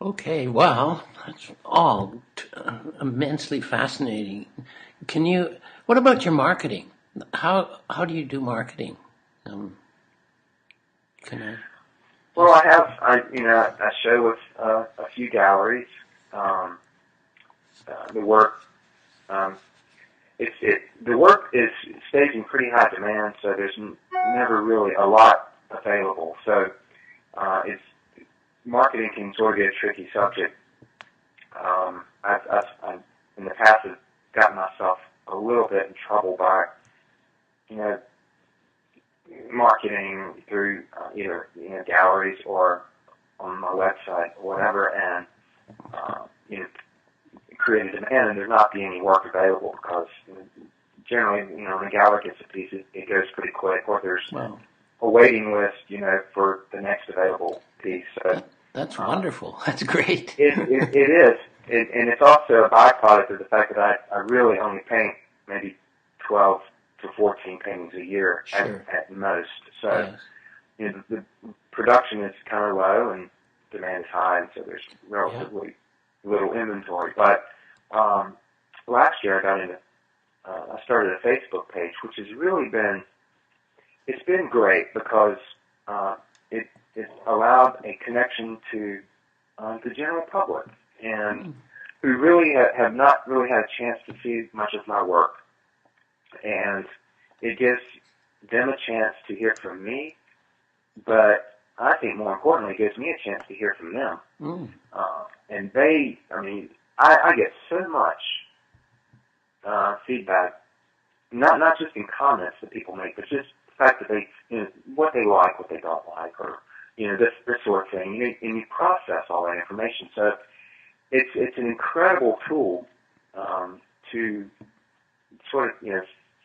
Okay, well, that's all immensely fascinating. What about your marketing? How do you do marketing? Um, can I Well, ask? I show with a few galleries. Um, the work, um, the work stays in pretty high demand, so there's never really a lot available. So it's marketing can sort of be a tricky subject. I've in the past have gotten myself a little bit in trouble by you know marketing through either galleries or on my website or whatever, and you know create a demand and there not be any work available because generally when a gallery gets a piece, it goes pretty quick, or there's Well, a waiting list, for the next available piece. So that's um, wonderful. That's great. it is, and it's also a byproduct of the fact that I really only paint maybe 12 to 14 paintings a year Sure. at most. So Yes. the production is kind of low and demand is high, and so there's Yeah. relatively little inventory. But last year I started a Facebook page, which has really it's been great because it allowed a connection to the general public, and Mm. who really have not really had a chance to see much of my work. And it gives them a chance to hear from me, but I think more importantly, it gives me a chance to hear from them. Mm. And I get so much feedback, not just in comments that people make, but just the fact that they, what they like, what they don't like, or this sort of thing. And you process all that information. So it's an incredible tool to sort of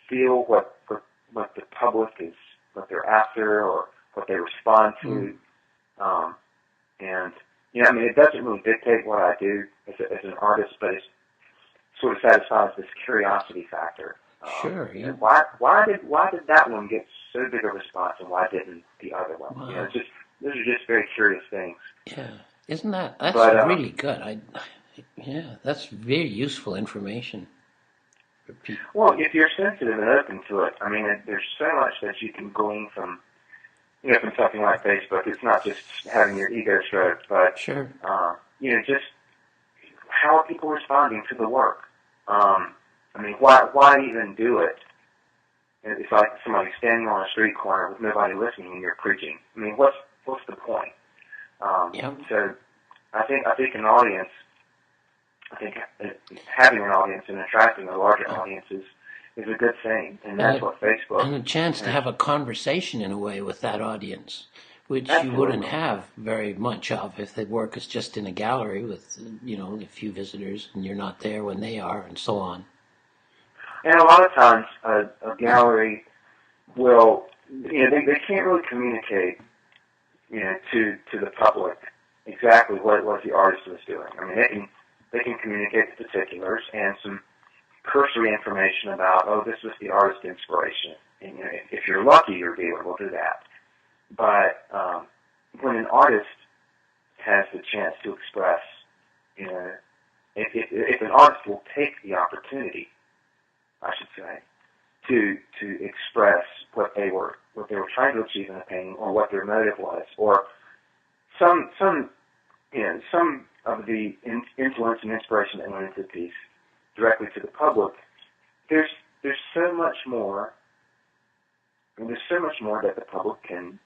feel what the public is, what they're after, or what they respond to. Mm. Um, and it doesn't really dictate what I do as an artist, but it sort of satisfies this curiosity factor. Sure. You. Why did that one get so big a response, and why didn't the other one? Wow. Those are just very curious things. Yeah. Isn't that's But really good? Yeah, that's very useful information for people. well, if you're sensitive and open to it, there's so much that you can glean from from something like Facebook. It's not just having your ego stroked, but Sure. just how are people responding to the work? Why even do it? It's like somebody standing on a street corner with nobody listening and you're preaching. What's the point? Yeah. So I think an audience, having an audience and attracting a larger audience is a good thing, and that's what Facebook And a chance to is. have a conversation in a way with that audience, which you wouldn't Absolutely. have very much of if the work is just in a gallery with a few visitors and you're not there when they are, and so on. And a lot of times, a gallery will, they can't really communicate, to the public exactly what the artist was doing. They can communicate the particulars and some cursory information about, oh, this was the artist's inspiration. And if you're lucky, your dealer will do that. But when an artist has the chance to express, if an artist will take the opportunity, I should say, to express what they were trying to achieve in a painting, or what their motive was, or some of the influence and inspiration that went into the piece directly to the public. There's so much more, and there's so much more that the public can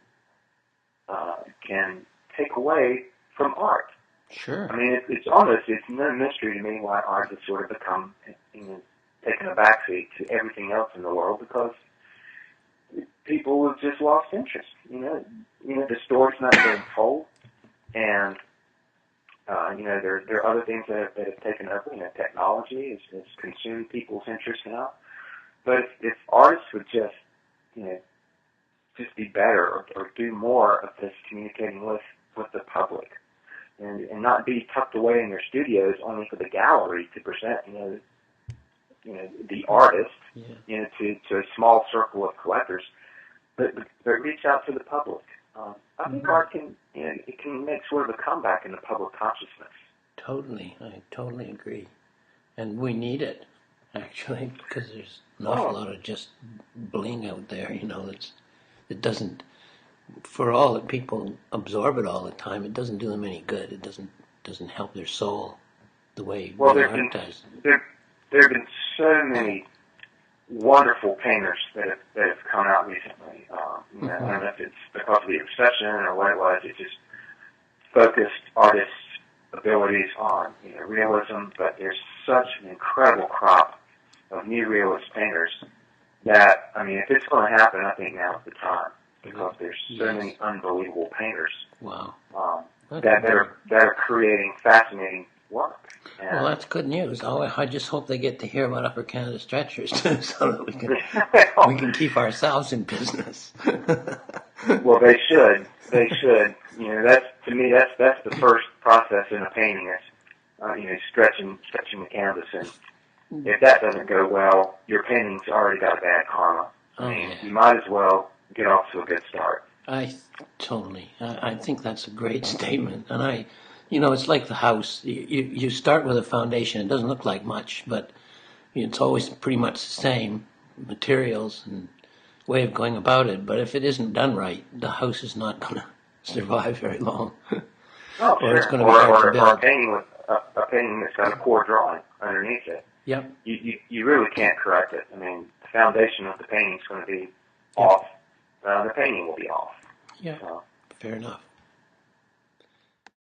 take away from art. Sure. It's no mystery to me why art has sort of become taken a backseat to everything else in the world, because people have just lost interest. The story's not being told, and there are other things that have taken over. Technology has consumed people's interest now. But if artists would just be better, or do more of this communicating with the public, and not be tucked away in their studios only for the gallery to present the artist Yeah. to a small circle of collectors, but reach out to the public. I think art can, it can make sort of a comeback in the public consciousness. Totally, I totally agree. And we need it, actually, because there's an awful Oh, lot of just bling out there, it doesn't, for all that people absorb it all the time, it doesn't do them any good. It doesn't help their soul the way well, real art does. there have been so many wonderful painters that have come out recently. I don't know if it's because of the obsession or what it was. It just focused artists' abilities on realism, but there's such an incredible crop of new realist painters that, if it's going to happen, I think now's the time, because there's so many unbelievable painters. Wow. That are creating fascinating work. And Well, that's good news. I just hope they get to hear about Upper Canada stretchers too, so that we can keep ourselves in business. Well, they should. They should. That's, to me, that's the first process in a painting. Is stretching the canvas, and if that doesn't go well, your painting's already got a bad karma. You might as well get off to a good start. I think that's a great statement, and it's like the house. You start with a foundation. It doesn't look like much, but it's always pretty much the same materials and way of going about it. But if it isn't done right, the house is not going to survive very long. Oh, Or sure. it's going to be hard to build. Or a painting with a painting that's got a poor drawing underneath it. Yep. You really can't correct it. The foundation of the painting's going to be off. The painting will be off. Yeah. Fair enough.